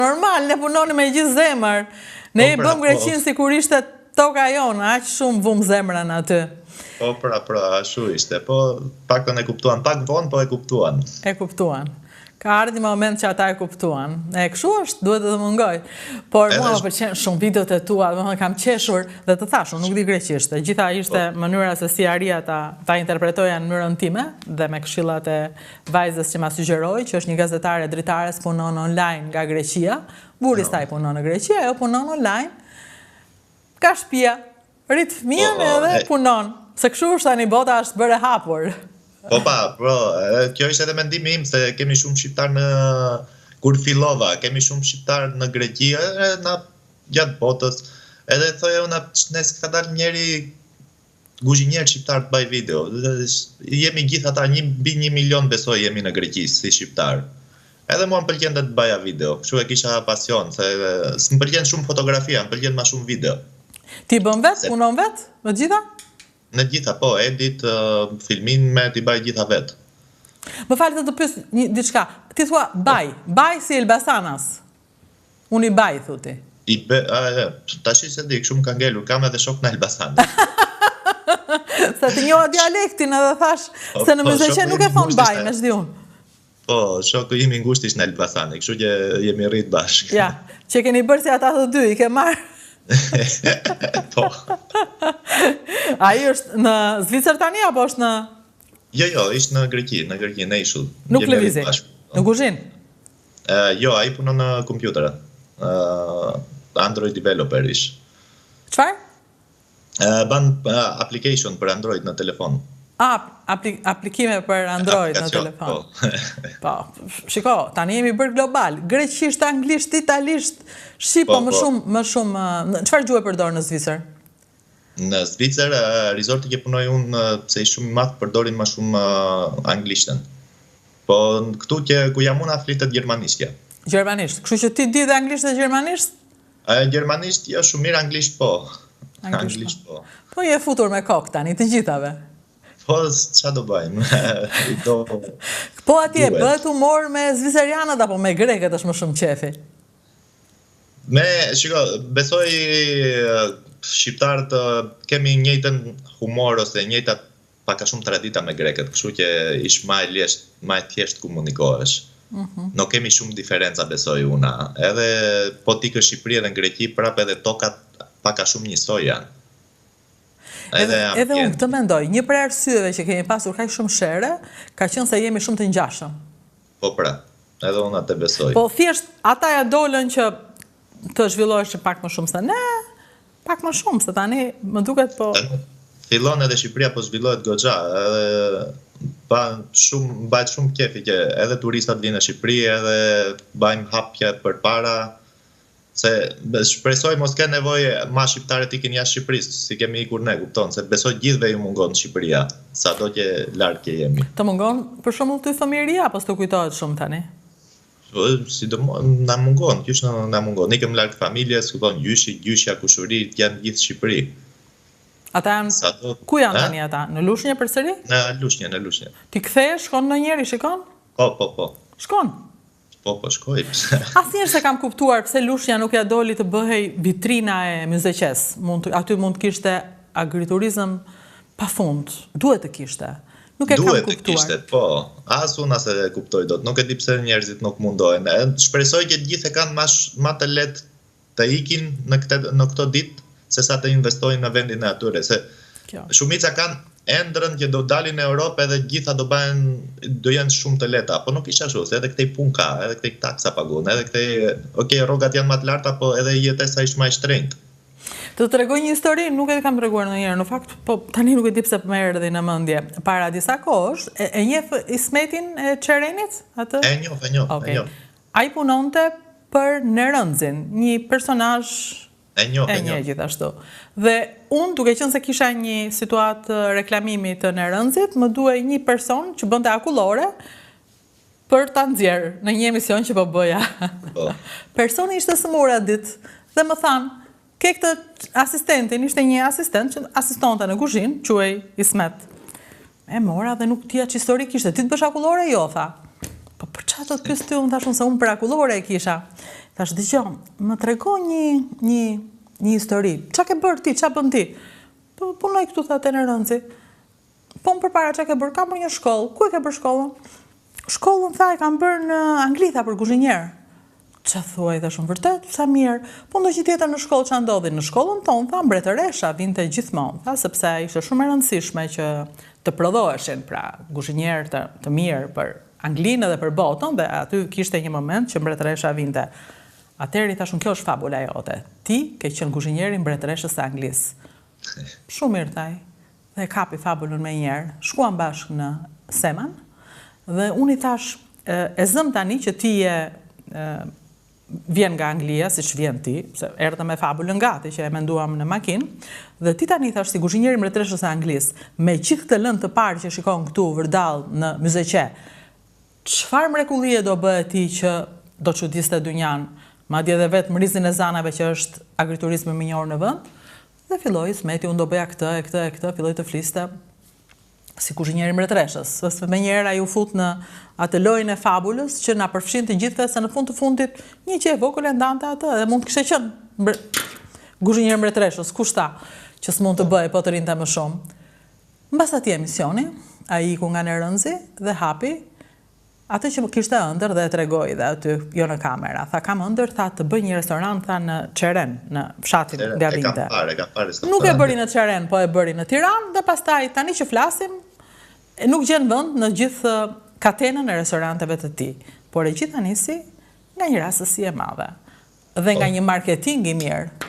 Normal, ne punoni me gjithë zemër. Ne i bëm Greqinë si kur ishte toka jonë, aq shumë vum zemrën aty. Po, ashtu ishte. Po, paktën e kuptuan. Pak vonë, po e kuptuan. E kuptuan. Ka ardhi moment që ata e kuptuan. E kështu është, duhet të mungoj. Por mua më pëlqen shumë videot e tua, kam qeshur dhe të thash, unë nuk di greqisht. Gjitha ishte mënyra se si Aria ta interpretoja në mënyrën time dhe me këshillat e vajzës që ma sugjeroi, që është një gazetare dritare, punon online nga Greqia. Burri staj punon në Greqi, ajo punon online. Ka shtëpia, rrit fëmijën edhe punon. Se kështu është tani bota është bërë hapur. Po, kjo ishte edhe mendimi im, se kemi shumë shqiptar kur fillova, kemi shumë shqiptar në Greqi, në gjatë botës, edhe thoja unë, nëse ka dalë njeri guzhinjer shqiptar të baj video, jemi gjithë ata, mbi 1 milion besoj jemi në Greqi si shqiptar. Edhe mua më pëlqen të baja video, kështu e kisha pasion, se s'më pëlqen shumë fotografia, më pëlqen ma shumë video. Ti bën vetë, punon vetë, me gjitha? Në gjitha, po, edit, filmin me t'i baj gjitha vetë. Më falë të pys një diçka, ti thua baj si Elbasanas. Unë i baj, thuti. Ta shi se di, shumë ka ngelur, kam edhe shok në Elbasanas. Se ti njoha dialektin edhe thash, se në Mëzëqen nuk e thonë baj, me shdi unë. Po, shokë imi ngusht ishtë në Elbasanik, kështu që jemi rritë bashkë. Ja, që keni bërë si ata të dy, i ke marë. Po. Ai është në Zvicër tani, apo është në... Jo, ishtë në Greqi, në ishull. Nuk lëvizi, në kuzhinë? Jo, ai punon në kompjutera. Android developer ish. Qfar? Ban application për Android në telefon. Aplikime për Android në telefon. Po, shiko, tani jemi bërë global. Greqisht, anglisht, italisht, shqipo më shumë... Qfar gjuhë e përdorë në Zvicër? Në Zvicër, rizorti që punoj unë, se i shumë matë përdorin ma shumë anglishtën. Po, këtu ku jam unë, flitet gjermanishtja. Gjermanisht? Kështu që ti di dhe anglisht dhe gjermanisht? Gjermanisht, jo, shumë mirë, anglisht po. Anglisht po. Po, je futur me kokë tani, të gjithave. Po, qa do bajmë? Po atje, bëhet humor me zvicerianët apo me greket është më shumë qefi? Shiko, besoj shqiptarët kemi njëjtën humor ose njëjta paka shumë tradita me greket, kështu që ish ma e thjesht komunikohesh. Nuk kemi shumë diferenca, besoj una. Edhe po ti kë Shqipëri edhe në Greqi, prap edhe tokat paka shumë njësoj janë. Edhe unë këtë mendoj, një për arsyeve që kemi pasur kaq shumë shere, ka qenë se jemi shumë të ngjashëm. Po edhe unë atë besoj. Po thjesht, ata ja dolën që të zhvillohesh pak më shumë se ne, pak më shumë, se tani më duket po... Fillon edhe Shqipëria po zhvillohet goxha, edhe bajt shumë kefi që edhe turistat vinë në Shqipëri, edhe bajmë hapje për para, se shpresoj mos ke nevoje ma shqiptare t'ikin jashtë Shqipërisë, si kemi ikur ne, kupton, se besoj gjithve ju mungon Shqipëria, sa do që lartë ke jemi. Të mungon për shembull ty fëmijëria, apo s'të kujtohet shumë tani? Na mungon, qysh na mungon. Ikëm larg familjes, kupton, gjyshja, kushuri, janë gjithë Shqipëri. Ata janë, ku janë tani ata? Në Lushnjë përsëri? Në Lushnjë. Ti kthehesh, shkon ndonjëherë, shikon? Po. Shkon? Po, shkoj. Asnjëherë se kam kuptuar pse Lushnja nuk ja doli të bëhej vitrina e Mëzëqes. Aty mund të kishte agriturizëm pafund. Duhet të kishte. Nuk e kam kuptuar. Duhet të kishte, po. As unë as e kuptoj dot. Nuk e di pse njerëzit nuk mundohen. Shpresoj që gjithë e kanë ma të lehtë të ikin në këto ditë se sa të investojnë në vendin e atyre. Se shumica kanë ëndrrën që do dalin në Europë edhe gjitha do jenë shumë të lehta, po nuk isha ashtu, se edhe këtej pun ka, edhe këtej taksa pagun, edhe këtej, rrogat janë më të larta, po edhe jetesa ishtë më e shtrenjtë. Të tregoj një histori, nuk e kam treguar ndonjëherë, në fakt, po tani nuk e di pse më erdhi në mendje. Para disa kohësh, e njeh Ismetin e Çerenit, atë? E njoh. Ai punonte për Nerëndzin, një personazh e njoh gjithashtu. Dhe unë, duke qenë se kisha një situatë reklamimi të Nerëndzit, më duhej një person që bënte akullore për ta nxjerrë në një emision që po bëja. Personi ishte smur atë ditë dhe më thanë, ke këtë asistentin, ishte një asistent që asistonte në kuzhinë, quhej Ismet. E mora dhe nuk tia që histori kishte. Ti të bësh akullore? Jo, tha. Po për çfarë do të pyes ty? Unë thashun se unë për akullore e kisha. Thash, dëgjoj, më trego një histori. Ç'a ke bërë ti, ç'a bën ti? Po punoj këtu thatë në Rëndzi. Po më përpara ç'a ke bërë? Kam bërë një shkollë. Ku e ke bërë shkollën? Shkollën tha e kam bërë në Angli, tha, për kuzhinier. Ç'a thuaj, thash, vërtet, sa mirë. Po ndonjë tjetër në shkollë ç'a ndodhi? Në shkollën tonë, tha, mbretëresha vinte gjithmonë, tha, sepse ishte shumë e rëndësishme që të prodhoheshin pra kuzhinier të mirë për Anglinë dhe për botën, dhe aty kishte një moment që mbretëresha vinte. Atëherë i thashun, kjo është fabula jote. Ti ke qenë kuzhinieri mbretëreshës së Anglisë. Shumë mirë thaj. Dhe kapi fabulën me njerë. Shkuan bashkë në Seman dhe unë i thash, e zëm tani që ti vjen nga Anglia, si që vjen ti, se erdhe me fabulën gati që e menduam në makinë, dhe ti tani thash si kuzhinieri mbretëreshës së Anglisë, me gjithë këtë lëndë të parë që shikon këtu vërdall në Myzeqe, çfarë mrekullie do bëhet ti që do çuditste dynjan, madje edhe vetë mrizin e zanave që është agriturizmi minjor në vend, dhe filloi smeti, unë do bëja këtë, filloi të fliste si kuzhinieri mbretëreshës. Sepse menjëherë ai u fut në atë lojën e fabulës që na përfshin të gjithëve se në fund të fundit një që e vogël e ndante atë dhe mund të kishte qenë kuzhinieri mbretëreshës, kush tha që s'mund të bëj po të rinte më shumë. Mbas atij emisioni, ai iku nga në Rëndzi dhe hapi atë që kishte ëndër dhe e tregoi dhe aty, jo në kamera. Tha, kam ëndër, tha, të bëj një restorant, tha, në Çeren, në fshatin Gavinte. E kam parë. Nuk e bëri në Çeren, po e bëri në Tiranë, dhe pastaj tani që flasim, nuk gjen vend në gjithë katenën e restoranteve të tij. Por e gjitha nisi nga një rastësi e madhe dhe nga një marketing i mirë.